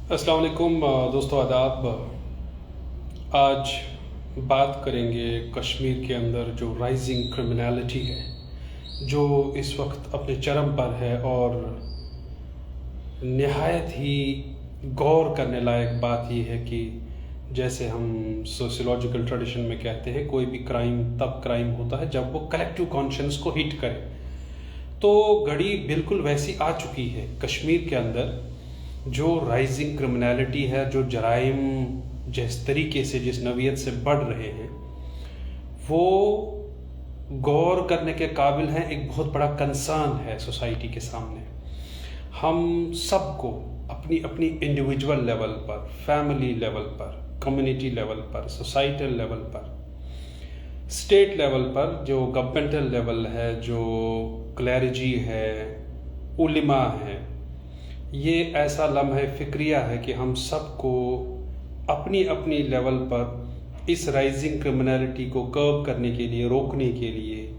अस्सलाम वालेकुम दोस्तों, आदाब। आज बात करेंगे कश्मीर के अंदर जो राइजिंग क्रिमिनलिटी है, जो इस वक्त अपने चरम पर है और नहायत ही गौर करने लायक बात यह है कि जैसे हम सोशियोलॉजिकल ट्रेडिशन में कहते हैं, कोई भी क्राइम तब क्राइम होता है जब वो कलेक्टिव कॉन्शियंस को हिट करे। तो घड़ी बिल्कुल वैसी आ चुकी है कश्मीर के अंदर। जो राइजिंग क्रिमिनलिटी है, जो जराइम जिस तरीके से जिस नवीयत से बढ़ रहे हैं, वो गौर करने के काबिल हैं। एक बहुत बड़ा कंसर्न है सोसाइटी के सामने। हम सबको अपनी अपनी इंडिविजुअल लेवल पर, फैमिली लेवल पर, कम्युनिटी लेवल पर, सोसाइटल लेवल पर, स्टेट लेवल पर, जो गवर्नमेंटल लेवल है, जो क्लैरिजी है, उलिमा है, ये ऐसा लम्हे फ़िक्रिया है कि हम सबको अपनी अपनी लेवल पर इस राइजिंग क्रिमिनलिटी को कर्ब करने के लिए, रोकने के लिए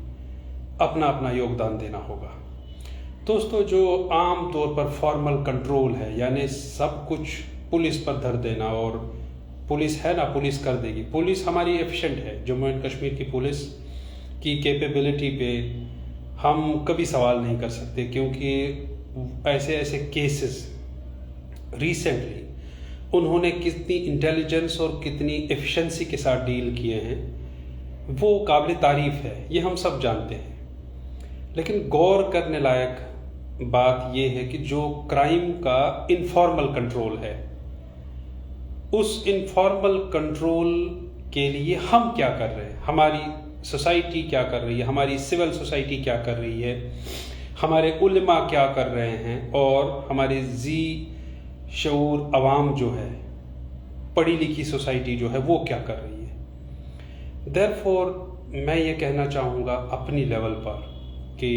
अपना अपना योगदान देना होगा। दोस्तों, जो आम तौर पर फॉर्मल कंट्रोल है, यानी सब कुछ पुलिस पर धर देना, और पुलिस है ना, पुलिस कर देगी, पुलिस हमारी एफिशिएंट है। जम्मू एंड कश्मीर की पुलिस की कैपेबिलिटी पे हम कभी सवाल नहीं कर सकते, क्योंकि ऐसे ऐसे केसेस रिसेंटली उन्होंने कितनी इंटेलिजेंस और कितनी एफिशिएंसी के साथ डील किए हैं, वो काबिल तारीफ है, ये हम सब जानते हैं। लेकिन गौर करने लायक बात ये है कि जो क्राइम का इनफॉर्मल कंट्रोल है, उस इनफॉर्मल कंट्रोल के लिए हम क्या कर रहे हैं, हमारी सोसाइटी क्या कर रही है, हमारी सिविल सोसाइटी क्या कर रही है, हमारे उलमा क्या कर रहे हैं, और हमारे जी शऊर अवाम जो है, पढ़ी लिखी सोसाइटी जो है, वो क्या कर रही है। देयरफॉर मैं ये कहना चाहूँगा अपनी लेवल पर कि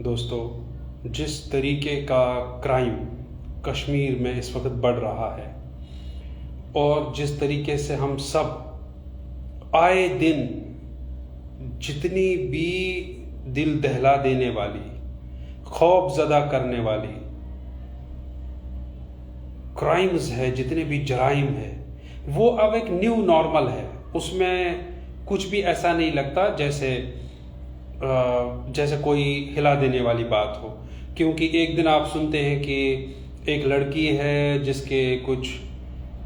दोस्तों, जिस तरीके का क्राइम कश्मीर में इस वक्त बढ़ रहा है, और जिस तरीके से हम सब आए दिन जितनी भी दिल दहला देने वाली, खौफजदा करने वाली क्राइम्स है, जितने भी जराइम है, वो अब एक न्यू नॉर्मल है। उसमें कुछ भी ऐसा नहीं लगता जैसे कोई हिला देने वाली बात हो। क्योंकि एक दिन आप सुनते हैं कि एक लड़की है जिसके कुछ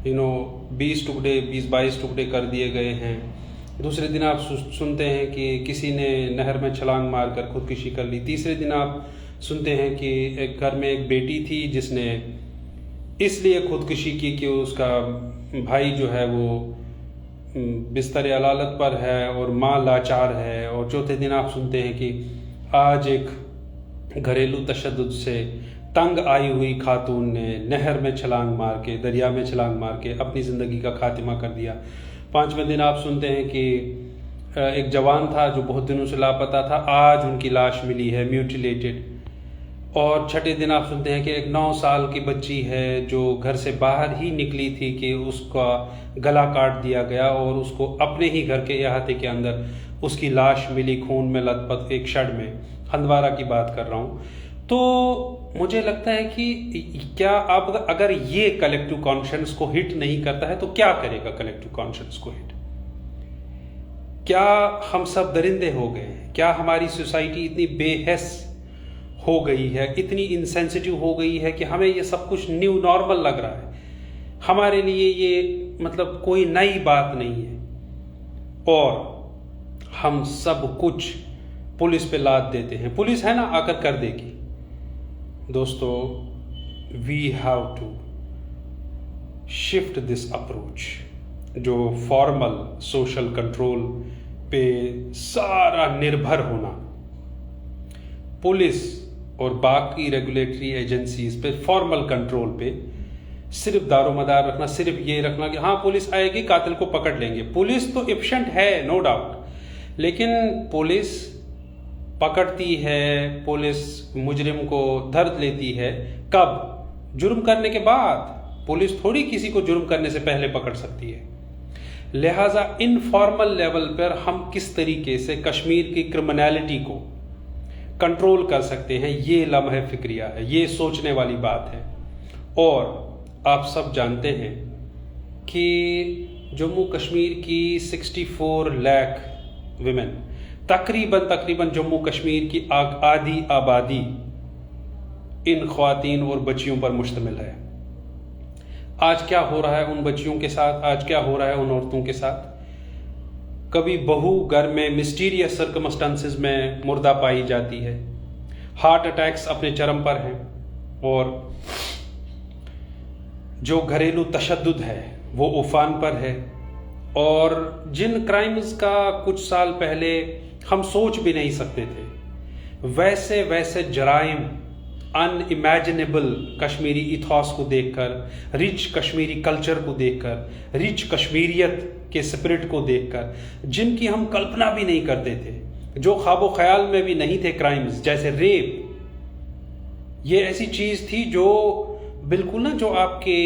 20-22 टुकड़े कर दिए गए हैं। दूसरे दिन आप सुनते हैं कि किसी ने नहर में छलांग मारकर खुदकुशी कर ली। तीसरे दिन आप सुनते हैं कि एक घर में एक बेटी थी जिसने इसलिए खुदकुशी की कि उसका भाई जो है वो बिस्तर अलालत पर है और माँ लाचार है। और चौथे दिन आप सुनते हैं कि आज एक घरेलू तशद्दुद से तंग आई हुई खातून ने नहर में छलांग मार के, दरिया में छलांग मार के अपनी ज़िंदगी का खात्मा कर दिया। पाँचवें दिन आप सुनते हैं कि एक जवान था जो बहुत दिनों से लापता था, आज उनकी लाश मिली है म्यूटिलेटेड। और छठे दिन आप सुनते हैं कि एक 9 साल की बच्ची है जो घर से बाहर ही निकली थी कि उसका गला काट दिया गया और उसको अपने ही घर के अहाते के अंदर उसकी लाश मिली, खून में लथपथ, एक शेड में। हंदवारा की बात कर रहा हूँ। तो मुझे लगता है कि क्या अब अगर ये कलेक्टिव कॉन्शियंस को हिट नहीं करता है तो क्या करेगा कलेक्टिव कॉन्शियंस को हिट? क्या हम सब दरिंदे हो गए हैं? क्या हमारी सोसाइटी इतनी बेहस हो गई है, इतनी इनसेंसिटिव हो गई है कि हमें ये सब कुछ न्यू नॉर्मल लग रहा है? हमारे लिए ये मतलब कोई नई बात नहीं है, और हम सब कुछ पुलिस पे लाद देते हैं। पुलिस है ना, आकर कर देगी। दोस्तों, we have to shift this approach. जो फॉर्मल सोशल कंट्रोल पे सारा निर्भर होना, पुलिस और बाकी रेगुलेटरी एजेंसीज पे फॉर्मल कंट्रोल पे सिर्फ दारोमदार रखना, सिर्फ ये रखना कि हाँ पुलिस आएगी, कातिल को पकड़ लेंगे। पुलिस तो एफिशिएंट है, नो डाउट, लेकिन पुलिस पकड़ती है, पुलिस मुजरिम को धर लेती है कब? जुर्म करने के बाद। पुलिस थोड़ी किसी को जुर्म करने से पहले पकड़ सकती है। लिहाजा इनफॉर्मल लेवल पर हम किस तरीके से कश्मीर की क्रिमिनलिटी को कंट्रोल कर सकते हैं, ये लम्हे फिक्रिया है, ये सोचने वाली बात है। और आप सब जानते हैं कि जम्मू कश्मीर की 64 लाख विमेन, तकरीबन जम्मू कश्मीर की आधी आबादी इन ख्वातीन और बच्चियों पर मुश्तमिल है। आज क्या हो रहा है उन बच्चियों के साथ, आज क्या हो रहा है उन औरतों के साथ? कभी बहू घर में मिस्टीरियस सर्कमस्टांसेस में मुर्दा पाई जाती है, हार्ट अटैक्स अपने चरम पर हैं, और जो घरेलू तशद्दुद है वो उफान पर है। और जिन क्राइम्स का कुछ साल पहले हम सोच भी नहीं सकते थे, वैसे वैसे जराइम अनइमेजिनेबल कश्मीरी इथॉस को देखकर, रिच कश्मीरी कल्चर को देखकर, रिच कश्मीरियत के स्पिरिट को देखकर, जिनकी हम कल्पना भी नहीं करते थे, जो ख्वाबो ख्याल में भी नहीं थे क्राइम्स, जैसे रेप। ये ऐसी चीज थी जो बिल्कुल ना, जो आपके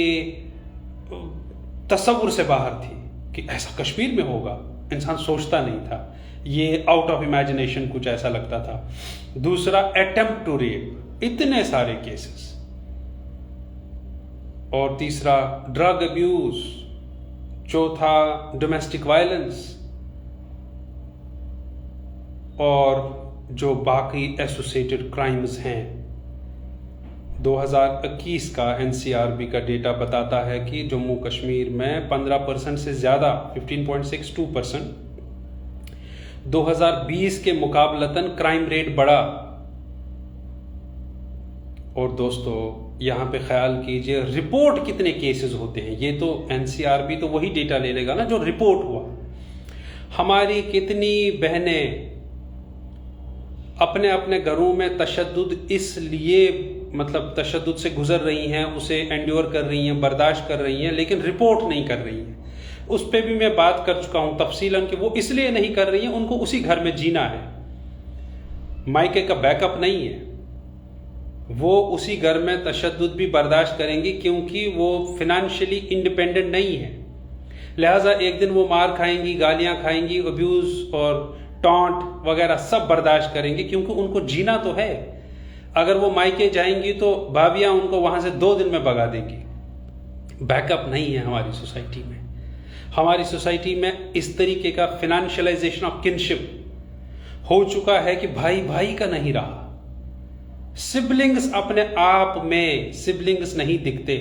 तसव्वुर से बाहर थी कि ऐसा कश्मीर में होगा, इंसान सोचता नहीं था। ये आउट ऑफ इमेजिनेशन कुछ ऐसा लगता था। दूसरा, अटेम्प्ट टू रेप, इतने सारे केसेस। और तीसरा, ड्रग अब्यूज। चौथा, डोमेस्टिक वायलेंस। और जो बाकी एसोसिएटेड क्राइम्स हैं, 2021 का एनसीआरबी का डेटा बताता है कि जम्मू कश्मीर में 15% से ज़्यादा, 15.62%, 2020 के मुकाबलतन क्राइम रेट बढ़ा। और दोस्तों, यहाँ पे ख्याल कीजिए रिपोर्ट कितने केसेस होते हैं। ये तो एनसीआरबी तो वही डेटा ले लेगा ना जो रिपोर्ट हुआ। हमारी कितनी बहनें अपने अपने घरों में तशद्दुद इसलिए, मतलब तशद्दुद से गुजर रही हैं, उसे एंड्योर कर रही हैं, बर्दाश्त कर रही हैं, लेकिन रिपोर्ट नहीं कर रही हैं। उस पर भी मैं बात कर चुका हूं तफसीलन कि वो इसलिए नहीं कर रही हैं, उनको उसी घर में जीना है, मायके का बैकअप नहीं है। वो उसी घर में तशद्दुद भी बर्दाश्त करेंगी क्योंकि वो फिनेंशियली इंडिपेंडेंट नहीं है। लिहाजा एक दिन वो मार खाएंगी, गालियां खाएंगी, अब्यूज और टॉन्ट वगैरह सब बर्दाश्त करेंगे क्योंकि उनको जीना तो है। अगर वो मायके जाएंगी तो भाभियां उनको वहां से 2 दिन में भगा देंगी। बैकअप नहीं है हमारी सोसाइटी में। हमारी सोसाइटी में इस तरीके का फिनेंशियलाइजेशन ऑफ किनशिप हो चुका है कि भाई भाई का नहीं रहा। सिबलिंग्स अपने आप में सिबलिंग्स नहीं दिखते।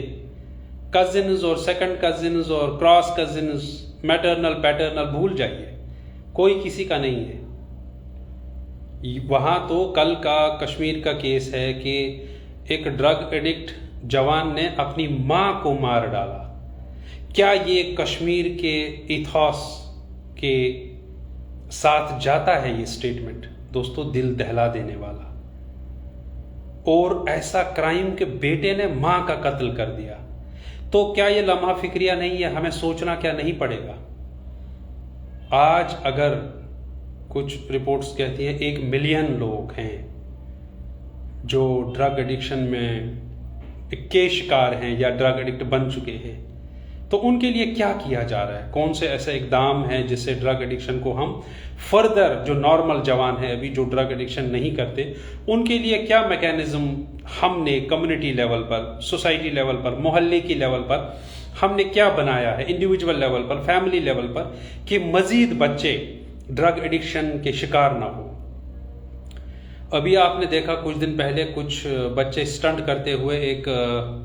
कजिन्स और सेकंड कजिन्स और क्रॉस कजिन्स, मैटरनल पैटर्नल भूल जाइए, कोई किसी का नहीं है। वहाँ तो कल का कश्मीर का केस है कि एक ड्रग एडिक्ट जवान ने अपनी माँ को मार डाला। क्या ये कश्मीर के इथॉस के साथ जाता है ये स्टेटमेंट? दोस्तों, दिल दहला देने वाला। और ऐसा क्राइम के बेटे ने माँ का कत्ल कर दिया। तो क्या ये लम्हा फिक्रिया नहीं है? हमें सोचना क्या नहीं पड़ेगा? आज अगर कुछ रिपोर्ट्स कहती हैं 1 मिलियन लोग हैं जो ड्रग एडिक्शन में के शिकार हैं या ड्रग एडिक्ट बन चुके हैं, तो उनके लिए क्या किया जा रहा है? कौन से ऐसे इकदाम हैं जिससे ड्रग एडिक्शन को हम फर्दर, जो नॉर्मल जवान है अभी जो ड्रग एडिक्शन नहीं करते, उनके लिए क्या मैकेनिज्म हमने कम्युनिटी लेवल पर, सोसाइटी लेवल पर, मोहल्ले की लेवल पर हमने क्या बनाया है, इंडिविजुअल लेवल पर, फैमिली लेवल पर, कि मजीद बच्चे ड्रग एडिक्शन के शिकार ना हो। अभी आपने देखा कुछ दिन पहले कुछ बच्चे स्टंट करते हुए एक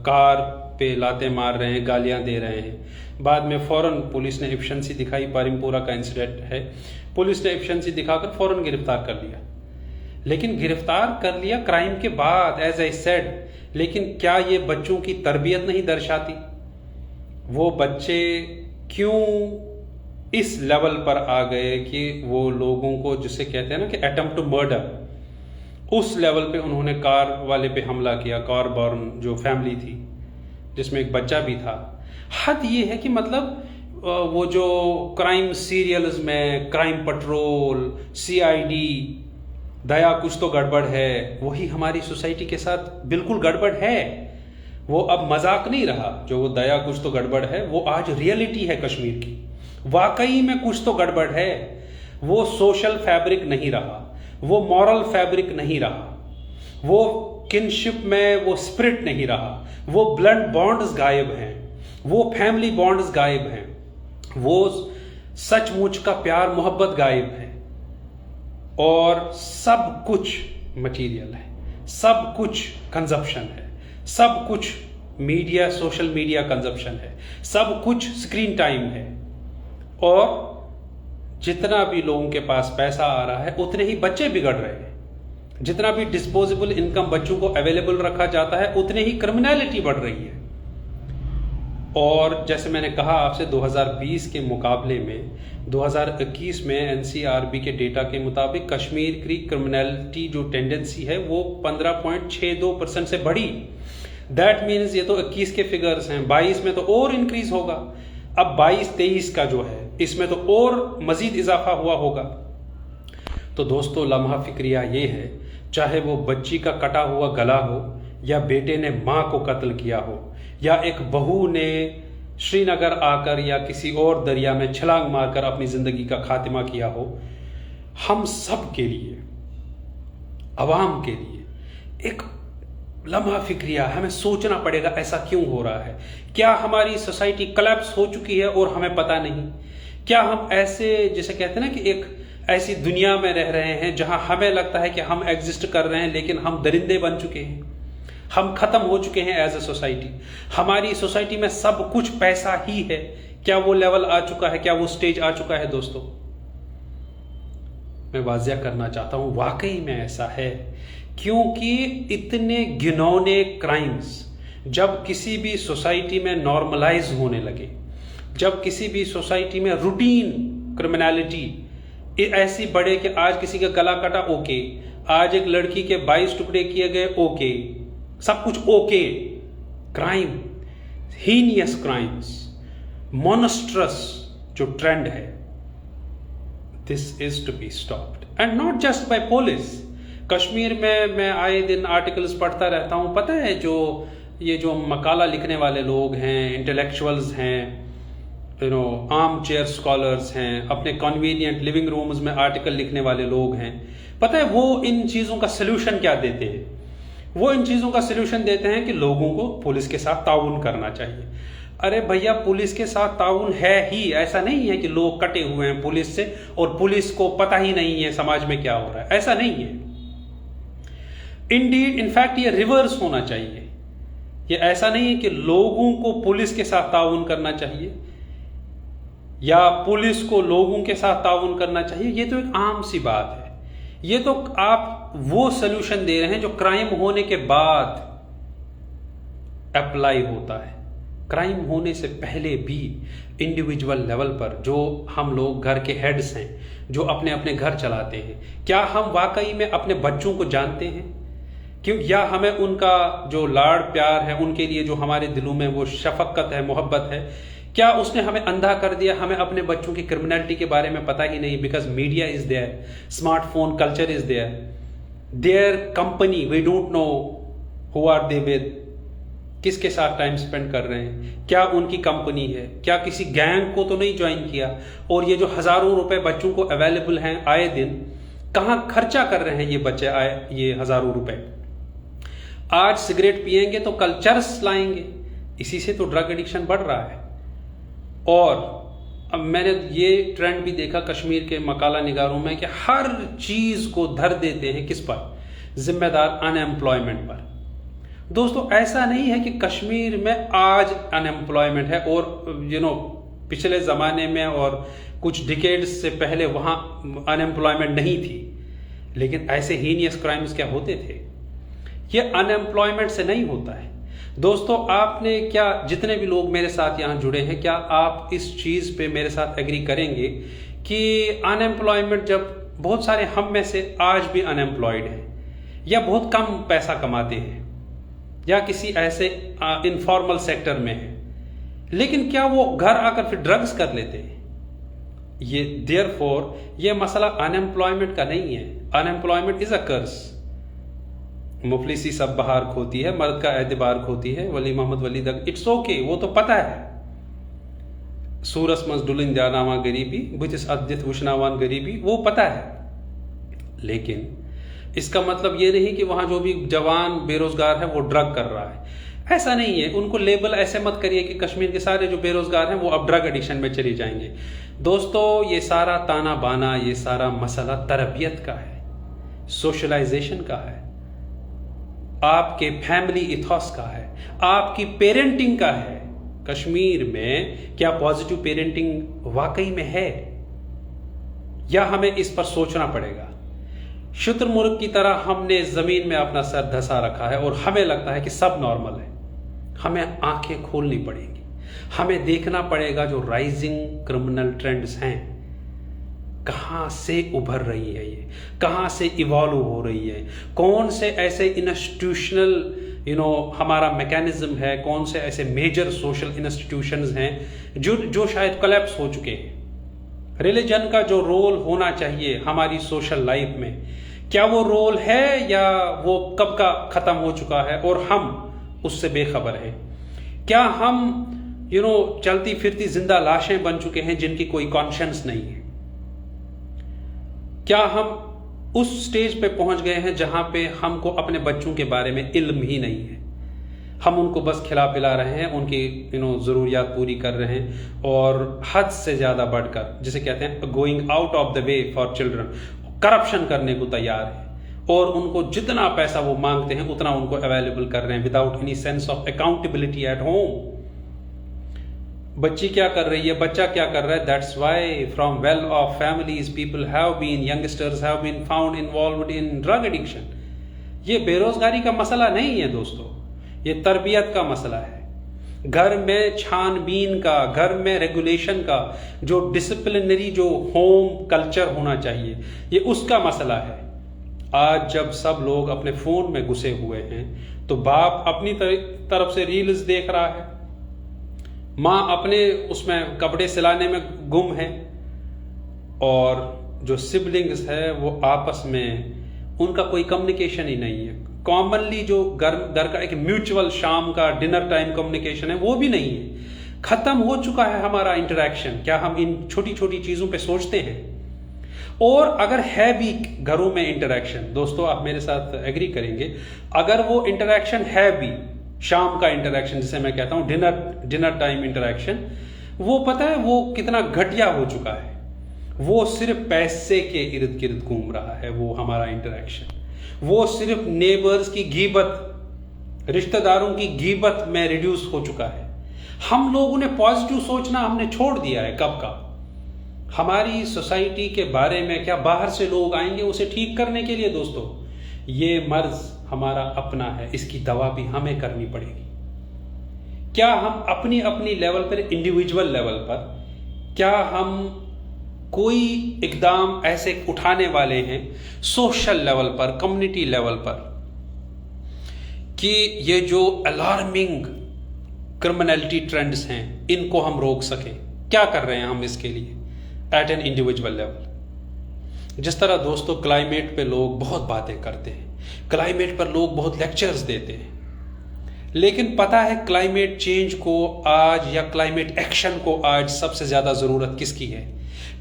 कार पे लाते मार रहे हैं, गालियां दे रहे हैं। बाद में फौरन पुलिस ने एफिशिएंसी दिखाई। पारिमपुरा का इंसिडेंट है, पुलिस ने एफिशिएंसी दिखाकर फौरन गिरफ्तार कर लिया। लेकिन गिरफ्तार कर लिया क्राइम के बाद, एज आई सेड, लेकिन क्या ये बच्चों की तरबियत नहीं दर्शाती? वो बच्चे क्यों इस लेवल पर आ गए कि वो लोगों को, जिसे कहते हैं ना कि अटेम्प्ट टू मर्डर, उस लेवल पे उन्होंने कार वाले पे हमला किया। कार बॉर्न जो फैमिली थी जिसमें एक बच्चा भी था। हद ये है कि मतलब वो जो क्राइम सीरियल्स में क्राइम पेट्रोल, सीआईडी, दया कुछ तो गड़बड़ है, वही हमारी सोसाइटी के साथ बिल्कुल गड़बड़ है। वो अब मजाक नहीं रहा। जो वो दया कुछ तो गड़बड़ है, वो आज रियलिटी है कश्मीर की। वाकई में कुछ तो गड़बड़ है। वो सोशल फैब्रिक नहीं रहा, वो मॉरल फैब्रिक नहीं रहा, वो किनशिप में वो स्पिरिट नहीं रहा, वो ब्लड बॉन्ड्स गायब हैं, वो फैमिली बॉन्ड्स गायब हैं, वो सचमुच का प्यार मोहब्बत गायब है, और सब कुछ मटीरियल है, सब कुछ कंजप्शन है, सब कुछ मीडिया, सोशल मीडिया कंजप्शन है, सब कुछ स्क्रीन टाइम है। और जितना भी लोगों के पास पैसा आ रहा है उतने ही बच्चे बिगड़ रहे हैं, जितना भी डिस्पोजेबल इनकम बच्चों को अवेलेबल रखा जाता है उतने ही क्रिमिनलिटी बढ़ रही है। और जैसे मैंने कहा आपसे, 2020 के मुकाबले में 2021 में एनसीआरबी के डेटा के मुताबिक कश्मीर की क्रिमिनलिटी जो टेंडेंसी है वो 15.62% से बढ़ी। दैट मीन्स ये तो 21 के फिगर्स हैं, 22 में तो और इंक्रीज होगा। अब 22-23 का जो है इसमें तो और मजीद इजाफा हुआ होगा। तो दोस्तों, लम्हा फिक्रिया ये है, चाहे वो बच्ची का कटा हुआ गला हो, या बेटे ने माँ को कत्ल किया हो, या एक बहू ने श्रीनगर आकर या किसी और दरिया में छलांग मारकर अपनी जिंदगी का खात्मा किया हो, हम सब के लिए, अवाम के लिए एक लम्हा फिक्रिया, हमें सोचना पड़ेगा ऐसा क्यों हो रहा है। क्या हमारी सोसाइटी कोलैप्स हो चुकी है और हमें पता नहीं? क्या हम ऐसे, जिसे कहते हैं ना कि एक ऐसी दुनिया में रह रहे हैं जहां हमें लगता है कि हम एग्जिस्ट कर रहे हैं, लेकिन हम दरिंदे बन चुके हैं, हम खत्म हो चुके हैं एज ए सोसाइटी। हमारी सोसाइटी में सब कुछ पैसा ही है। क्या वो लेवल आ चुका है? क्या वो स्टेज आ चुका है? दोस्तों, मैं वाज़िया करना चाहता हूं, वाकई में ऐसा है, क्योंकि इतने घिनौने क्राइम्स जब किसी भी सोसाइटी में नॉर्मलाइज होने लगे, जब किसी भी सोसाइटी में रूटीन क्रिमिनलिटी ऐसी बढ़े कि आज किसी का गला कटा, ओके, आज एक लड़की के 22 टुकड़े किए गए, ओके, सब कुछ okay. Crime, heinous crimes, monstrous जो ट्रेंड है, this is to be stopped and not just by police. Kashmir में मैं आए दिन आर्टिकल्स पढ़ता रहता हूं। पता है, जो ये जो मकाला लिखने वाले लोग हैं, इंटेलेक्चुअल्स हैं, आर्म चेयर स्कॉलर्स हैं, अपने कन्वीनियंट लिविंग रूम्स में आर्टिकल लिखने वाले लोग हैं, पता है वो इन चीज़ों का सल्यूशन क्या देते हैं? वो इन चीज़ों का सल्यूशन देते हैं कि लोगों को पुलिस के साथ ताउन करना चाहिए। अरे भैया, पुलिस के साथ ताउन है ही, ऐसा नहीं है कि लोग कटे हुए हैं पुलिस से और पुलिस को पता ही नहीं है समाज में क्या हो रहा है, ऐसा नहीं है। इंडीड, इनफैक्ट ये रिवर्स होना चाहिए। ये ऐसा नहीं है कि लोगों को पुलिस के साथ ताउन करना चाहिए या पुलिस को लोगों के साथ ताउन करना चाहिए। ये तो एक आम सी बात है। ये तो आप वो सल्यूशन दे रहे हैं जो क्राइम होने के बाद अप्लाई होता है। क्राइम होने से पहले भी इंडिविजुअल लेवल पर जो हम लोग घर के हेड्स हैं, जो अपने अपने घर चलाते हैं, क्या हम वाकई में अपने बच्चों को जानते हैं? क्यों? या हमें उनका जो लाड़ प्यार है, उनके लिए जो हमारे दिलों में वो शफकत है, मोहब्बत है, क्या उसने हमें अंधा कर दिया? हमें अपने बच्चों की क्रिमिनलिटी के बारे में पता ही नहीं, because media is there, smartphone culture is there company, we don't know who are they with, किसके साथ टाइम स्पेंड कर रहे हैं, क्या उनकी कंपनी है, क्या किसी गैंग को तो नहीं ज्वाइन किया? और ये जो हजारों रुपए बच्चों को अवेलेबल हैं आए दिन, कहां खर्चा कर रहे हैं ये बच्चे आए ये हजारों रुपए? आज सिगरेट पिएंगे तो कल चरस लाएंगे। इसी से तो ड्रग एडिक्शन बढ़ रहा है। और अब मैंने ये ट्रेंड भी देखा कश्मीर के मकाला निगारों में कि हर चीज को धर देते हैं किस पर? जिम्मेदार अनएम्प्लॉयमेंट पर। दोस्तों, ऐसा नहीं है कि कश्मीर में आज अनएम्प्लॉयमेंट है और पिछले जमाने में और कुछ डिकेड्स से पहले वहां अनएम्प्लॉयमेंट नहीं थी, लेकिन ऐसे हीनियस क्राइम्स क्या होते थे? ये अनएम्प्लॉयमेंट से नहीं होता है। दोस्तों, आपने क्या, जितने भी लोग मेरे साथ यहाँ जुड़े हैं, क्या आप इस चीज़ पे मेरे साथ एग्री करेंगे कि अनएम्प्लॉयमेंट, जब बहुत सारे हम में से आज भी अनएम्प्लॉयड हैं या बहुत कम पैसा कमाते हैं या किसी ऐसे इनफॉर्मल सेक्टर में हैं, लेकिन क्या वो घर आकर फिर ड्रग्स कर लेते हैं? ये देयरफॉर ये मसला अनएम्प्लॉयमेंट का नहीं है। अनएम्प्लॉयमेंट इज अ कर्स। मुफलिसी सब बहार खोती है, मर्द का एतबार खोती है, वली मोहम्मद वली दग, इट्स ओके, वो तो पता है। सूरस मस डुलिन जानावा गरीबी, बुचिस अद्दित वुशनावान गरीबी, वो पता है। लेकिन इसका मतलब ये नहीं कि वहाँ जो भी जवान बेरोजगार है वो ड्रग कर रहा है, ऐसा नहीं है। उनको लेबल ऐसे मत करिए कि कश्मीर के सारे जो बेरोजगार हैं वो अब ड्रग एडिक्शन में चली जाएंगे। दोस्तों, ये सारा ताना बाना, ये सारा मसला तरबियत का है, सोशलाइजेशन का है, आपके फैमिली इथॉस का है, आपकी पेरेंटिंग का है। कश्मीर में क्या पॉजिटिव पेरेंटिंग वाकई में है, या हमें इस पर सोचना पड़ेगा? शुतुरमुर्ग की तरह हमने जमीन में अपना सर धंसा रखा है और हमें लगता है कि सब नॉर्मल है। हमें आंखें खोलनी पड़ेंगी, हमें देखना पड़ेगा जो राइजिंग क्रिमिनल ट्रेंड्स हैं कहां से उभर रही है, ये कहां से इवॉल्व हो रही है, कौन से ऐसे इंस्टीट्यूशनल हमारा मैकेनिज्म है, कौन से ऐसे मेजर सोशल इंस्टीट्यूशंस हैं जो शायद कोलैप्स हो चुके हैं। रिलीजन का जो रोल होना चाहिए हमारी सोशल लाइफ में, क्या वो रोल है या वो कब का खत्म हो चुका है और हम उससे बेखबर हैं? क्या हम चलती फिरती जिंदा लाशें बन चुके हैं जिनकी कोई कॉन्शियंस नहीं है? क्या हम उस स्टेज पे पहुंच गए हैं जहां पे हमको अपने बच्चों के बारे में इल्म ही नहीं है? हम उनको बस खिला पिला रहे हैं, उनकी ज़रूरियात पूरी कर रहे हैं, और हद से ज़्यादा बढ़कर, जिसे कहते हैं going out of the way for children, corruption करने को तैयार है, और उनको जितना पैसा वो मांगते हैं उतना उनको अवेलेबल कर रहे हैं without any sense of accountability at home. बच्ची क्या कर रही है, बच्चा क्या कर रहा है? That's why from well off families people have been, youngsters have been found involved in drug addiction. ये बेरोजगारी का मसला नहीं है दोस्तों, ये तरबियत का मसला है। घर में छानबीन का, घर में रेगुलेशन का, जो डिसिप्लिनरी जो होम कल्चर होना चाहिए, ये उसका मसला है। आज जब सब लोग अपने फोन में घुसे हुए हैं तो बाप अपनी तरफ से रील्स देख रहा है, माँ अपने उसमें कपड़े सिलाने में गुम है, और जो सिबलिंग्स है वो आपस में उनका कोई कम्युनिकेशन ही नहीं है। कॉमनली जो घर का एक म्यूचुअल शाम का डिनर टाइम कम्युनिकेशन है वो भी नहीं है। खत्म हो चुका है हमारा इंटरेक्शन। क्या हम इन छोटी छोटी चीजों पे सोचते हैं? और अगर है भी घरों में इंटरेक्शन, दोस्तों आप मेरे साथ एग्री करेंगे, अगर वो इंटरेक्शन है भी, शाम का इंटरेक्शन जिसे मैं कहता हूं डिनर टाइम इंटरेक्शन, वो पता है वो कितना घटिया हो चुका है। वो सिर्फ पैसे के इर्द गिर्द घूम रहा है वो हमारा इंटरेक्शन। वो सिर्फ नेबर्स की गीबत, रिश्तेदारों की गीबत में रिड्यूस हो चुका है। हम लोगों ने पॉजिटिव सोचना हमने छोड़ दिया है कब का। हमारी सोसाइटी के बारे में क्या बाहर से लोग आएंगे उसे ठीक करने के लिए? दोस्तों, ये मर्ज हमारा अपना है, इसकी दवा भी हमें करनी पड़ेगी। क्या हम अपनी अपनी लेवल पर, इंडिविजुअल लेवल पर, क्या हम कोई इकदाम ऐसे उठाने वाले हैं सोशल लेवल पर, कम्युनिटी लेवल पर, कि ये जो अलार्मिंग क्रिमिनलिटी ट्रेंड्स हैं इनको हम रोक सकें? क्या कर रहे हैं हम इसके लिए एट एन इंडिविजुअल लेवल? जिस तरह दोस्तों क्लाइमेट पे लोग बहुत बातें करते हैं, क्लाइमेट पर लोग बहुत लेक्चर्स देते हैं, लेकिन पता है क्लाइमेट चेंज को आज, या क्लाइमेट एक्शन को आज सबसे ज्यादा जरूरत किसकी है?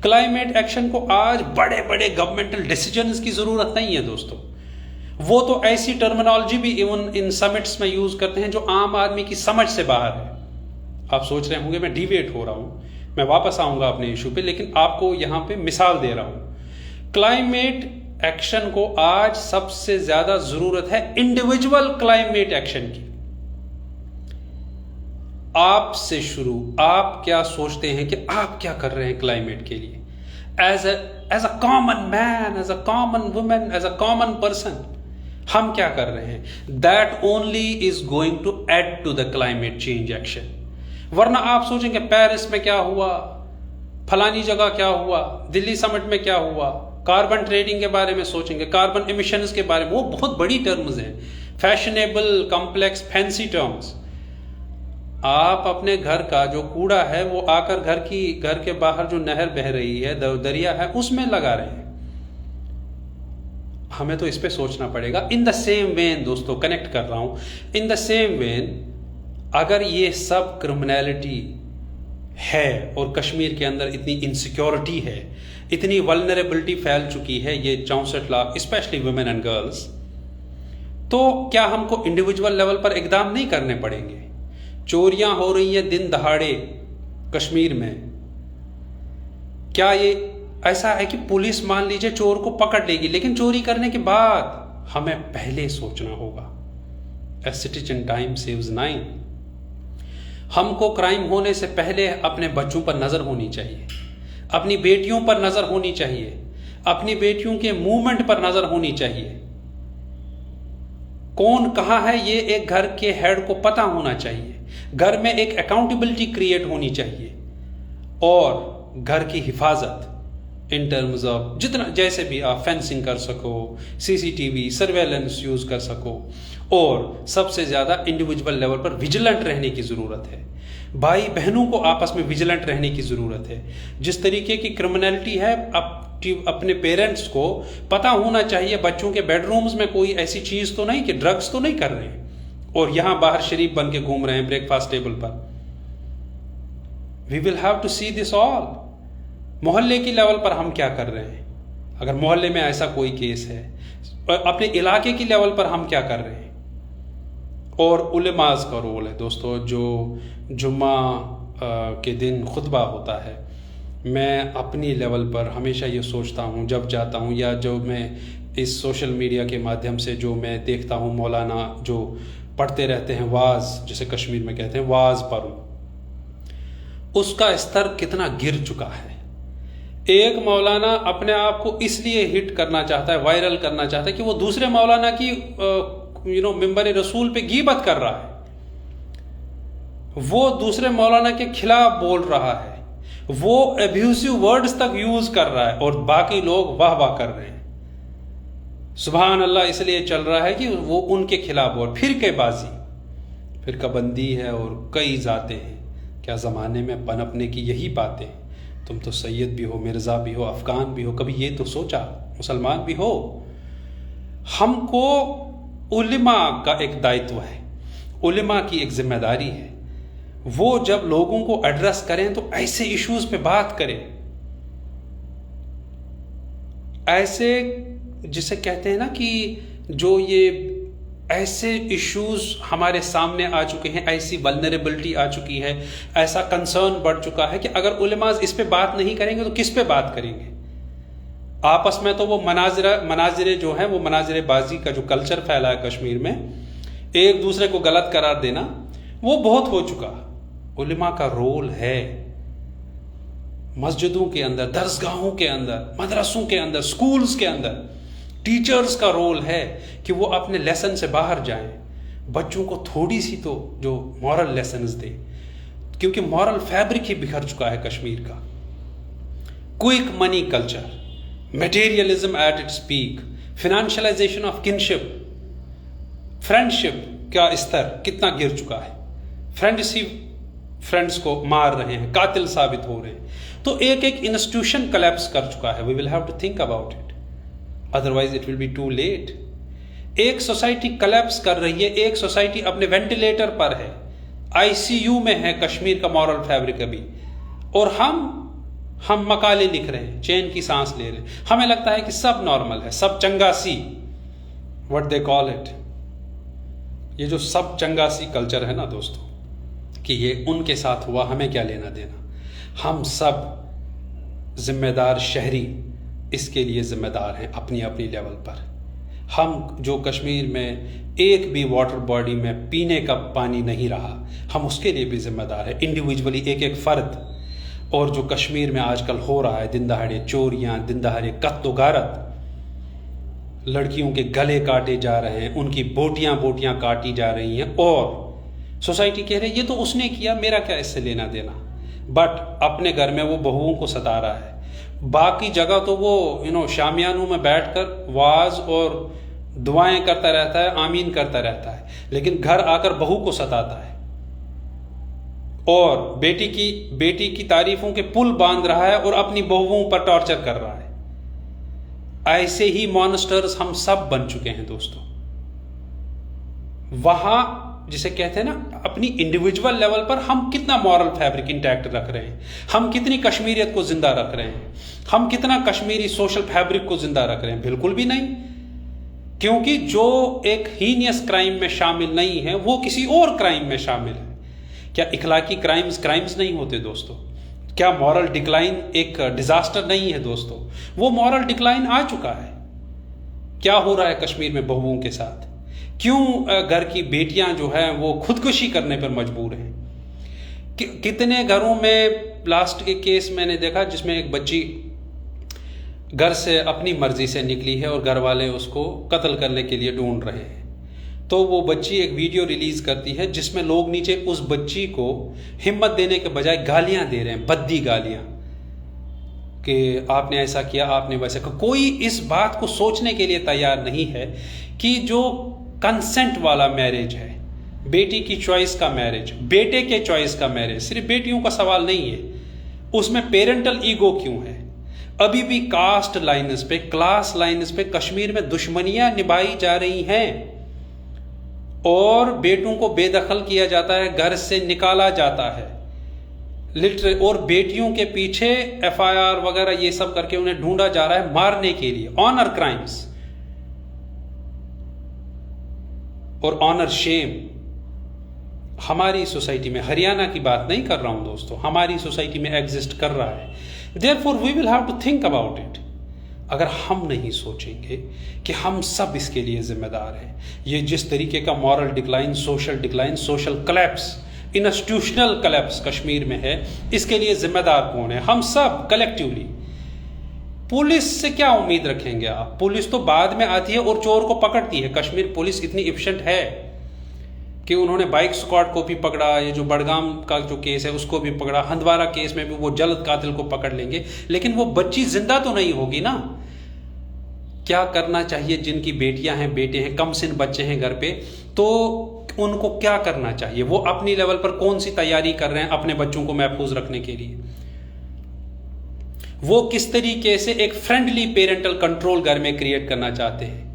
क्लाइमेट एक्शन को आज बड़े बड़े गवर्नमेंटल डिसीजंस की जरूरत नहीं है दोस्तों। वो तो ऐसी टर्मिनोलॉजी भी इवन इन समिट्स में यूज करते हैं जो आम आदमी की समझ से बाहर है। आप सोच रहे होंगे मैं डिवेट हो रहा हूं, मैं वापस आऊंगा अपने इशू पे, लेकिन आपको यहां पे मिसाल दे रहा हूं। क्लाइमेट एक्शन को आज सबसे ज्यादा जरूरत है इंडिविजुअल क्लाइमेट एक्शन की। आपसे शुरू, आप क्या सोचते हैं कि आप क्या कर रहे हैं क्लाइमेट के लिए? As a common man, as a common women, as a common person, हम क्या कर रहे हैं? That only is going to add to the climate change action. वरना आप सोचेंगे पेरिस में क्या हुआ, फलानी जगह क्या हुआ, दिल्ली समिट में क्या हुआ, कार्बन ट्रेडिंग के बारे में सोचेंगे, कार्बन एमिशंस के बारे में। वो बहुत बड़ी टर्म्स हैं, फैशनेबल, कॉम्प्लेक्स, फैंसी टर्म्स। आप अपने घर का जो कूड़ा है वो आकर घर के बाहर जो नहर बह रही है, दरिया है, उसमें लगा रहे हैं। हमें तो इस पे सोचना पड़ेगा। इन द सेम वेन दोस्तों, कनेक्ट कर रहा हूं, इन द सेम वेन अगर ये सब क्रिमिनलिटी है और कश्मीर के अंदर इतनी इनसिक्योरिटी है, इतनी वल्नरेबिलिटी फैल चुकी है, ये 64 lakh specially women and girls, तो क्या हमको इंडिविजुअल लेवल पर इकदाम नहीं करने पड़ेंगे? चोरियां हो रही हैं दिन दहाड़े कश्मीर में, क्या ये ऐसा है कि पुलिस मान लीजिए चोर को पकड़ लेगी, लेकिन चोरी करने के बाद हमें पहले सोचना होगा। A citizen time saves 9। हमको क्राइम होने से पहले अपने बच्चों पर नजर होनी चाहिए, अपनी बेटियों पर नजर होनी चाहिए, अपनी बेटियों के मूवमेंट पर नजर होनी चाहिए। कौन कहां है ये एक घर के हेड को पता होना चाहिए, घर में एक अकाउंटेबिलिटी क्रिएट होनी चाहिए, और घर की हिफाजत इन टर्म्स ऑफ जितना जैसे भी आप फेंसिंग कर सको, सीसीटीवी सर्वेलेंस यूज कर सको, और सबसे ज्यादा इंडिविजुअल लेवल पर विजिलेंट रहने की जरूरत है। भाई बहनों को आपस में विजिलेंट रहने की जरूरत है। जिस तरीके की क्रिमिनलिटी है, अपने पेरेंट्स को पता होना चाहिए बच्चों के बेडरूम्स में कोई ऐसी चीज तो नहीं कि ड्रग्स तो नहीं कर रहे हैं और यहां बाहर शरीफ बन के घूम रहे हैं ब्रेकफास्ट टेबल पर। We will have to see this all. मोहल्ले की लेवल पर हम क्या कर रहे हैं, अगर मोहल्ले में ऐसा कोई केस है, अपने इलाके की लेवल पर हम क्या कर रहे हैं। और उलेमाज का रोल है दोस्तों, जो जुम्मा के दिन खुतबा होता है, मैं अपनी लेवल पर हमेशा ये सोचता हूँ जब जाता हूँ, या जो मैं इस सोशल मीडिया के माध्यम से जो मैं देखता हूँ, मौलाना जो पढ़ते रहते हैं वाज, जिसे कश्मीर में कहते हैं वाज पढ़ूं, उसका स्तर कितना गिर चुका है। एक मौलाना अपने आप को इसलिए हिट करना चाहता है, वायरल करना चाहता है कि वो दूसरे मौलाना की मिंबर रसूल पे गीबत कर रहा है, वो दूसरे मौलाना के खिलाफ बोल रहा है, वो एब्यूसिव वर्ड्स तक यूज कर रहा है, और बाकी लोग वाह वाह कर रहे हैं। सुभान अल्लाह इसलिए चल रहा है कि वो उनके खिलाफ, और फिरकेबाजी, फिरकाबंदी है और कई जाते हैं। क्या जमाने में पनपने की यही बातें। तुम तो सैयद भी हो, मिर्जा भी हो, अफगान भी हो, कभी ये तो सोचा मुसलमान भी हो। हमको उलिमा का एक दायित्व है, उलिमा की एक जिम्मेदारी है, वो जब लोगों को एड्रेस करें तो ऐसे इश्यूज पे बात करें, ऐसे जिसे कहते हैं ना कि जो ये ऐसे इश्यूज हमारे सामने आ चुके हैं, ऐसी वल्नरेबिलिटी आ चुकी है, ऐसा कंसर्न बढ़ चुका है कि अगर उलेमाज इस पे बात नहीं करेंगे तो किस पे बात करेंगे। आपस में तो वो मनाजिरे जो है, वो मनाजिरेबाजी का जो कल्चर फैला है कश्मीर में, एक दूसरे को गलत करार देना, वो बहुत हो चुका। उलेमा का रोल है मस्जिदों के अंदर, दरसगाहों के अंदर, मदरसों के अंदर, स्कूल्स के अंदर टीचर्स का रोल है कि वो अपने लेसन से बाहर जाएं, बच्चों को थोड़ी सी तो जो मॉरल लेसन्स दे, क्योंकि मॉरल फैब्रिक ही बिखर चुका है कश्मीर का। Quick money culture, materialism at its peak, financialisation of kinship, friendship का स्तर कितना गिर चुका है, फ्रेंड्स को मार रहे हैं, कातिल साबित हो रहे हैं। तो एक एक इंस्टीट्यूशन कोलैप्स कर चुका है। We will have to think about it, otherwise it will be too late. एक सोसाइटी कोलैप्स कर रही है, एक सोसाइटी अपने वेंटिलेटर पर है, आईसीयू में है कश्मीर का मॉरल फैब्रिक अभी, और हम मकाले लिख रहे हैं, चैन की सांस ले रहे हैं, हमें लगता है कि सब नॉर्मल है, सब चंगासी, व्हाट दे कॉल इट। ये जो सब चंगासी कल्चर है ना दोस्तों, कि ये उनके साथ हुआ, हमें क्या लेना देना। हम सब जिम्मेदार शहरी इसके लिए जिम्मेदार हैं अपनी अपनी लेवल पर। हम जो कश्मीर में एक भी वाटर बॉडी में पीने का पानी नहीं रहा, हम उसके लिए भी जिम्मेदार है, इंडिविजुअली एक एक फर्द। और जो कश्मीर में आजकल हो रहा है, दिन दहाड़े चोरियां, दिन दहाड़े कत्ल गारत, लड़कियों के गले काटे जा रहे हैं, उनकी बोटियां काटी जा रही हैं, और सोसाइटी कह रही है ये तो उसने किया, मेरा क्या इससे लेना देना। बट अपने घर में वो बहुओं को सता रहा है, बाकी जगह तो वो शामियानों में बैठकर वाज और दुआएं करता रहता है, आमीन करता रहता है, लेकिन घर आकर बहू को सताता है और बेटी की तारीफों के पुल बांध रहा है और अपनी बहुओं पर टॉर्चर कर रहा है। ऐसे ही मॉन्स्टर्स हम सब बन चुके हैं दोस्तों। वहां जिसे कहते हैं ना, अपनी इंडिविजुअल लेवल पर हम कितना मॉरल फैब्रिक इंटैक्ट रख रहे हैं, हम कितनी कश्मीरियत को जिंदा रख रहे हैं, हम कितना कश्मीरी सोशल फैब्रिक को जिंदा रख रहे हैं? बिल्कुल भी नहीं। क्योंकि जो एक हीनियस क्राइम में शामिल नहीं है वो किसी और क्राइम में शामिल है। क्या इखलाकी क्राइम्स नहीं होते दोस्तों? क्या मॉरल डिक्लाइन एक डिजास्टर नहीं है दोस्तों? वो मॉरल डिक्लाइन आ चुका है। क्या हो रहा है कश्मीर में बहुओं के साथ? क्यों घर की बेटियां जो है वो खुदकुशी करने पर मजबूर हैं? कितने घरों में लास्ट एक केस मैंने देखा जिसमें एक बच्ची घर से अपनी मर्जी से निकली है और घर वाले उसको कत्ल करने के लिए ढूंढ रहे हैं। तो वो बच्ची एक वीडियो रिलीज करती है जिसमें लोग नीचे उस बच्ची को हिम्मत देने के बजाय गालियां दे रहे हैं, भद्दी गालियां, कि आपने ऐसा किया, आपने वैसा किया। कोई इस बात को सोचने के लिए तैयार नहीं है कि जो कंसेंट वाला मैरिज है, बेटी की चॉइस का मैरिज, बेटे के चॉइस का मैरिज, सिर्फ बेटियों का सवाल नहीं है, उसमें पेरेंटल ईगो क्यों है? अभी भी कास्ट लाइन्स पे, क्लास लाइन्स पे कश्मीर में दुश्मनियां निभाई जा रही हैं और बेटों को बेदखल किया जाता है, घर से निकाला जाता है लिटरली, और बेटियों के पीछे एफआईआर वगैरह ये सब करके उन्हें ढूंढा जा रहा है मारने के लिए। ऑनर क्राइम्स और ऑनर शेम हमारी सोसाइटी में, हरियाणा की बात नहीं कर रहा हूं दोस्तों, हमारी सोसाइटी में एग्जिस्ट कर रहा है। Therefore we will have to think about it. अगर हम नहीं सोचेंगे कि हम सब इसके लिए जिम्मेदार हैं, ये जिस तरीके का moral decline, social collapse, institutional collapse Kashmir में है, इसके लिए जिम्मेदार कौन है? हम सब कलेक्टिवली। पुलिस से क्या उम्मीद रखेंगे आप? पुलिस तो बाद में आती है और चोर को पकड़ती है। कश्मीर पुलिस इतनी इफिशिएंट है कि उन्होंने बाइक स्क्वाड को भी पकड़ा, ये जो बड़गाम का जो केस है उसको भी पकड़ा, हंदवारा केस में भी वो जल्द कातिल को पकड़ लेंगे, लेकिन वो बच्ची जिंदा तो नहीं होगी ना। क्या करना चाहिए जिनकी बेटियां हैं, बेटे हैं, कम सिन बच्चे हैं घर पे, तो उनको क्या करना चाहिए? वो अपनी लेवल पर कौन सी तैयारी कर रहे हैं अपने बच्चों को महफूज रखने के लिए? वो किस तरीके से एक फ्रेंडली पेरेंटल कंट्रोल घर में क्रिएट करना चाहते हैं?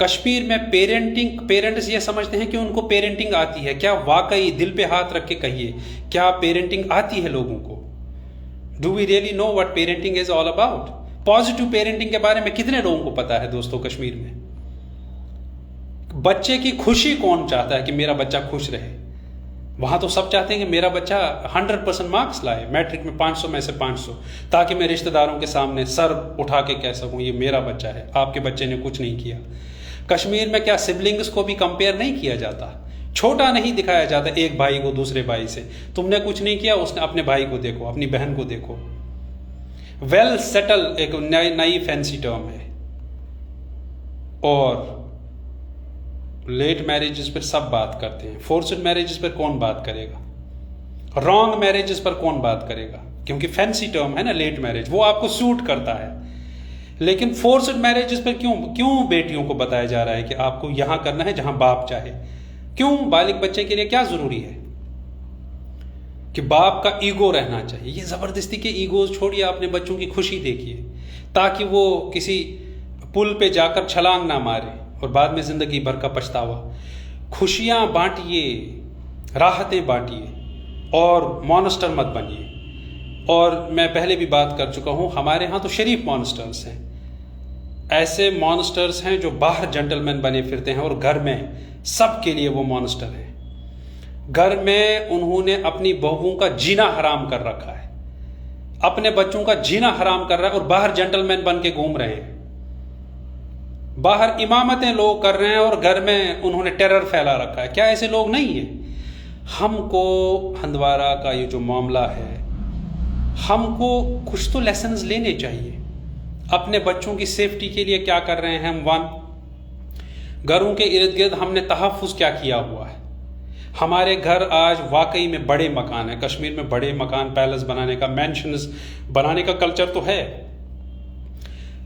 कश्मीर में पेरेंट्स ये समझते हैं कि उनको पेरेंटिंग आती है। क्या वाकई, दिल पे हाथ रख के कहिए, क्या पेरेंटिंग आती है लोगों को? Do we really know what parenting is all about? Positive parenting के बारे में कितने लोगों को पता है दोस्तों कश्मीर में? बच्चे की खुशी कौन चाहता है कि मेरा बच्चा खुश रहे? वहां तो सब चाहते हैं कि मेरा बच्चा 100% मार्क्स लाए, मैट्रिक में 500 में से 500, ताकि मैं रिश्तेदारों के सामने सर उठा के कह सकूं ये मेरा बच्चा है, आपके बच्चे ने कुछ नहीं किया। कश्मीर में क्या सिबलिंग्स को भी कंपेयर नहीं किया जाता? छोटा नहीं दिखाया जाता एक भाई को दूसरे भाई से, तुमने कुछ नहीं किया, उसने अपने भाई को देखो, अपनी बहन को देखो। वेल सेटल एक नई फैंसी टर्म है। और लेट मैरिजेस पर सब बात करते हैं, फोर्स्ड मैरिजेस पर कौन बात करेगा? रॉन्ग मैरिजेस पर कौन बात करेगा? क्योंकि फैंसी टर्म है ना लेट मैरिज, वो आपको सूट करता है। लेकिन फोर्स्ड मैरिजेस पर क्यों बेटियों को बताया जा रहा है कि आपको यहां करना है जहां बाप चाहे? क्यों? बालिग बच्चे के लिए क्या जरूरी है कि बाप का ईगो रहना चाहिए? ये जबरदस्ती के ईगोज छोड़िए, अपने बच्चों की खुशी देखिए, ताकि वो किसी पुल पे जाकर छलांग ना मारे और बाद में जिंदगी भर का पछतावा। खुशियां बांटिए, राहतें बांटिए और मॉन्स्टर मत बनिए। और मैं पहले भी बात कर चुका हूं, हमारे यहां तो शरीफ मॉन्स्टर्स हैं, ऐसे मॉन्स्टर्स हैं जो बाहर जेंटलमैन बने फिरते हैं और घर में सबके लिए वो मॉन्स्टर हैं। घर में उन्होंने अपनी बहुओं का जीना हराम कर रखा है, अपने बच्चों का जीना हराम कर रहा है और बाहर जेंटलमैन बन के घूम रहे हैं। बाहर इमामतें लोग कर रहे हैं और घर में उन्होंने टेरर फैला रखा है। क्या ऐसे लोग नहीं है? हमको हंदवारा का ये जो मामला है, हमको कुछ तो लेसन्स लेने चाहिए। अपने बच्चों की सेफ्टी के लिए क्या कर रहे हैं हम? घरों के इर्द गिर्द हमने तहफ़्फ़ुज़ क्या किया हुआ है? हमारे घर आज वाकई में बड़े मकान है। कश्मीर में बड़े मकान, पैलेस बनाने का, मैंशंस बनाने का कल्चर तो है,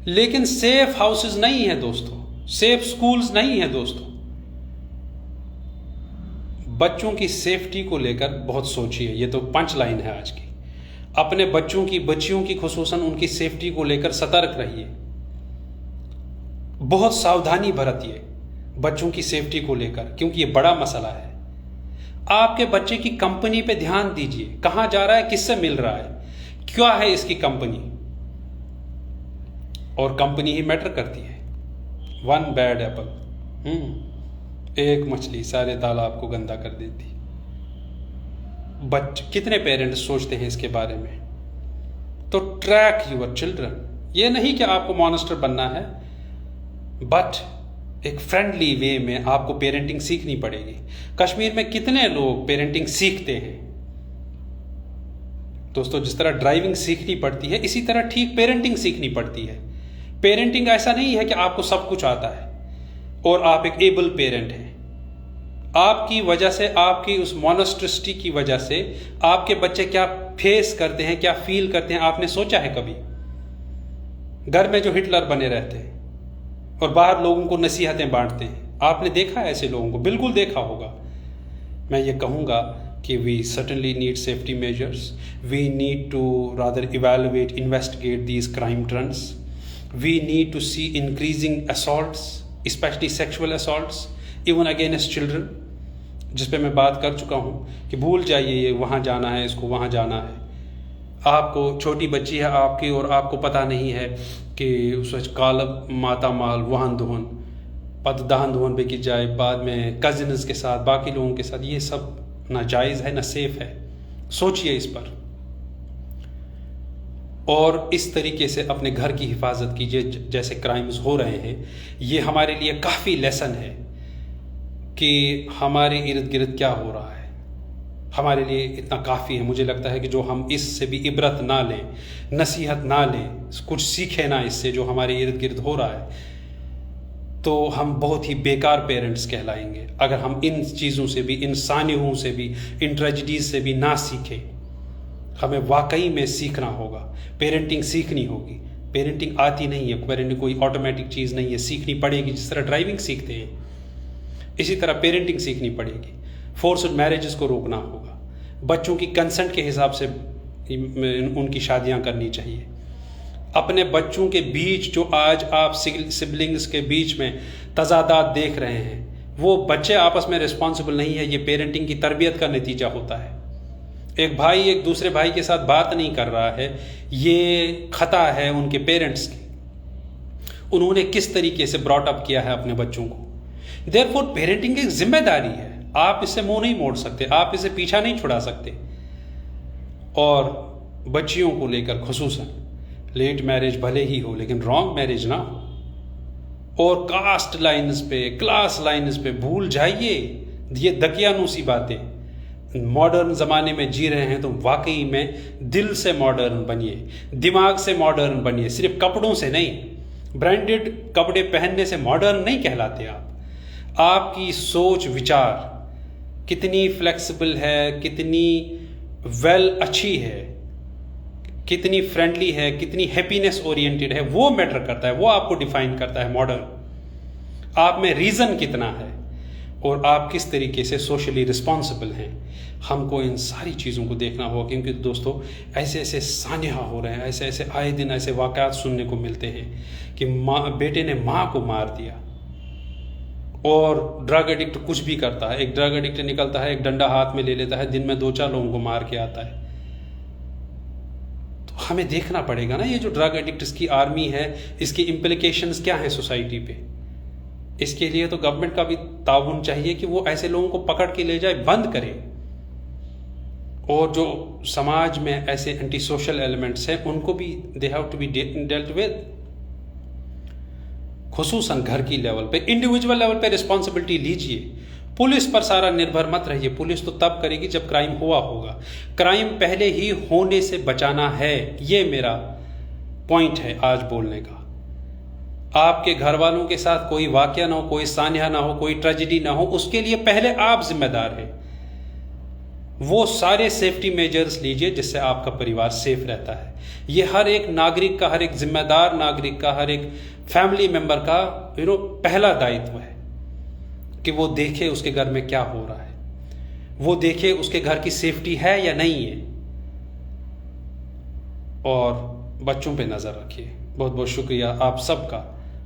लेकिन सेफ हाउसेस नहीं है दोस्तों, सेफ स्कूल्स नहीं है दोस्तों। बच्चों की सेफ्टी को लेकर बहुत सोचिए। ये तो पंच लाइन है आज की। अपने बच्चियों की खुसूसन उनकी सेफ्टी को लेकर सतर्क रहिए, बहुत सावधानी बरतिए बच्चों की सेफ्टी को लेकर, क्योंकि ये बड़ा मसला है। आपके बच्चे की कंपनी पे ध्यान दीजिए, कहां जा रहा है, किससे मिल रहा है, क्या है इसकी कंपनी। और कंपनी ही मैटर करती है। वन बैड एप्पल, एक मछली सारे तालाब को गंदा कर देती। कितने पेरेंट्स सोचते हैं इसके बारे में। तो ट्रैक यूर चिल्ड्रन, ये नहीं कि आपको मॉन्स्टर बनना है, बट एक फ्रेंडली वे में आपको पेरेंटिंग सीखनी पड़ेगी। कश्मीर में कितने लोग पेरेंटिंग सीखते हैं दोस्तों। जिस तरह ड्राइविंग सीखनी पड़ती है, इसी तरह ठीक पेरेंटिंग सीखनी पड़ती है। पेरेंटिंग ऐसा नहीं है कि आपको सब कुछ आता है और आप एक एबल पेरेंट हैं। आपकी वजह से, आपकी उस मॉन्स्ट्रिसिटी की वजह से आपके बच्चे क्या फेस करते हैं, क्या फील करते हैं, आपने सोचा है कभी? घर में जो हिटलर बने रहते हैं और बाहर लोगों को नसीहतें बांटते हैं, आपने देखा है ऐसे लोगों को? बिल्कुल देखा होगा। मैं ये कहूँगा कि we certainly need safety measures, we need to rather evaluate, investigate these crime trends, we need to see increasing assaults, specially sexual assaults even against children, जिस पे मैं बात कर चुका हूँ कि भूल जाइए ये वहाँ जाना है, इसको वहाँ जाना है। आपको छोटी बच्ची है आपकी और आपको पता नहीं है कि उस कालब माता माल वहन दुहन पद दहन दुहन पे की जाए, बाद में कजिन्स के साथ, बाकी लोगों के साथ, ये सब ना जायज़ है ना सेफ है। सोचिए इस पर और इस तरीके से अपने घर की हिफाजत कीजिए। जैसे क्राइम्स हो रहे हैं, ये हमारे लिए काफ़ी लेसन है कि हमारे इर्द गिर्द क्या हो रहा है। हमारे लिए इतना काफ़ी है। मुझे लगता है कि जो हम इससे भी इबरत ना लें, नसीहत ना लें, कुछ सीखें ना इससे जो हमारे इर्द गिर्द हो रहा है, तो हम बहुत ही बेकार पेरेंट्स कहलाएंगे अगर हम इन चीज़ों से भी, इन सानियों से भी, इन ट्रेजिडीज से भी ना सीखें। हमें वाकई में सीखना होगा, पेरेंटिंग सीखनी होगी। पेरेंटिंग आती नहीं है, पेरेंटिंग कोई ऑटोमेटिक चीज़ नहीं है, सीखनी पड़ेगी। जिस तरह ड्राइविंग सीखते हैं, इसी तरह पेरेंटिंग सीखनी पड़ेगी। फोर्स्ड मैरिजेस को रोकना होगा। बच्चों की कंसेंट के हिसाब से उनकी शादियां करनी चाहिए। अपने बच्चों के बीच जो आज आप सिबलिंग्स के बीच में तजादात देख रहे हैं, वो बच्चे आपस में रिस्पॉन्सिबल नहीं है, ये पेरेंटिंग की तरबियत का नतीजा होता है। एक भाई एक दूसरे भाई के साथ बात नहीं कर रहा है, ये खता है उनके पेरेंट्स की। उन्होंने किस तरीके से ब्रॉट अप किया है अपने बच्चों को। देयरफॉर पेरेंटिंग एक जिम्मेदारी है, आप इससे मुंह नहीं मोड़ सकते, आप इसे पीछा नहीं छुड़ा सकते। और बच्चियों को लेकर खुसूसन लेट मैरिज भले ही हो, लेकिन रॉन्ग मैरिज ना हो। और कास्ट लाइन्स पे, क्लास लाइन्स पे भूल जाइए, ये दकियानूसी बातें। मॉडर्न ज़माने में जी रहे हैं तो वाकई में दिल से मॉडर्न बनिए, दिमाग से मॉडर्न बनिए, सिर्फ कपड़ों से नहीं। ब्रांडेड कपड़े पहनने से मॉडर्न नहीं कहलाते आप। आपकी सोच विचार कितनी फ्लेक्सिबल है, कितनी अच्छी है, कितनी फ्रेंडली है, कितनी हैप्पीनेस ओरिएंटेड है, वो मैटर करता है, वो आपको डिफाइन करता है मॉडर्न। आप में रीज़न कितना है और आप किस तरीके से सोशली रिस्पॉन्सिबल हैं। हमको इन सारी चीज़ों को देखना होगा, क्योंकि दोस्तों ऐसे ऐसे सानिहा हो रहे हैं, ऐसे ऐसे आए दिन ऐसे वाक़यात सुनने को मिलते हैं कि बेटे ने माँ को मार दिया। और ड्रग एडिक्ट कुछ भी करता है, एक ड्रग एडिक्ट निकलता है, एक डंडा हाथ में ले लेता है, दिन में 2-4 लोगों को मार के आता है। तो हमें देखना पड़ेगा ना, ये जो ड्रग एडिक्ट्स की आर्मी है, इसकी इम्प्लीकेशंस क्या हैं सोसाइटी पे। इसके लिए तो गवर्नमेंट का भी ताउन चाहिए कि वो ऐसे लोगों को पकड़ के ले जाए, बंद करे। और जो समाज में ऐसे एंटी सोशल एलिमेंट्स हैं, उनको भी they have to be dealt with. खुसूसन घर की लेवल पे, इंडिविजुअल लेवल पे रिस्पॉन्सिबिलिटी लीजिए। पुलिस पर सारा निर्भर मत रहिए। पुलिस तो तब करेगी जब क्राइम हुआ होगा। क्राइम पहले ही होने से बचाना है, ये मेरा पॉइंट है आज बोलने का। आपके घर वालों के साथ कोई वाकया ना हो, कोई सानिया ना हो, कोई ट्रेजेडी ना हो, उसके लिए पहले आप जिम्मेदार हैं। वो सारे सेफ्टी मेजर्स लीजिए जिससे आपका परिवार सेफ रहता है। ये हर एक नागरिक का, हर एक जिम्मेदार नागरिक का, हर एक फैमिली मेंबर का पहला दायित्व है कि वो देखे उसके घर में क्या हो रहा है, वो देखे उसके घर की सेफ्टी है या नहीं है, और बच्चों पे नज़र रखिए। बहुत बहुत शुक्रिया आप सबका,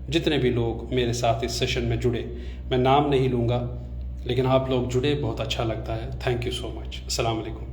जितने भी लोग मेरे साथ इस सेशन में जुड़े। मैं नाम नहीं लूँगा, लेकिन आप लोग जुड़े, बहुत अच्छा लगता है। Thank you so much. अस्सलाम वालेकुम।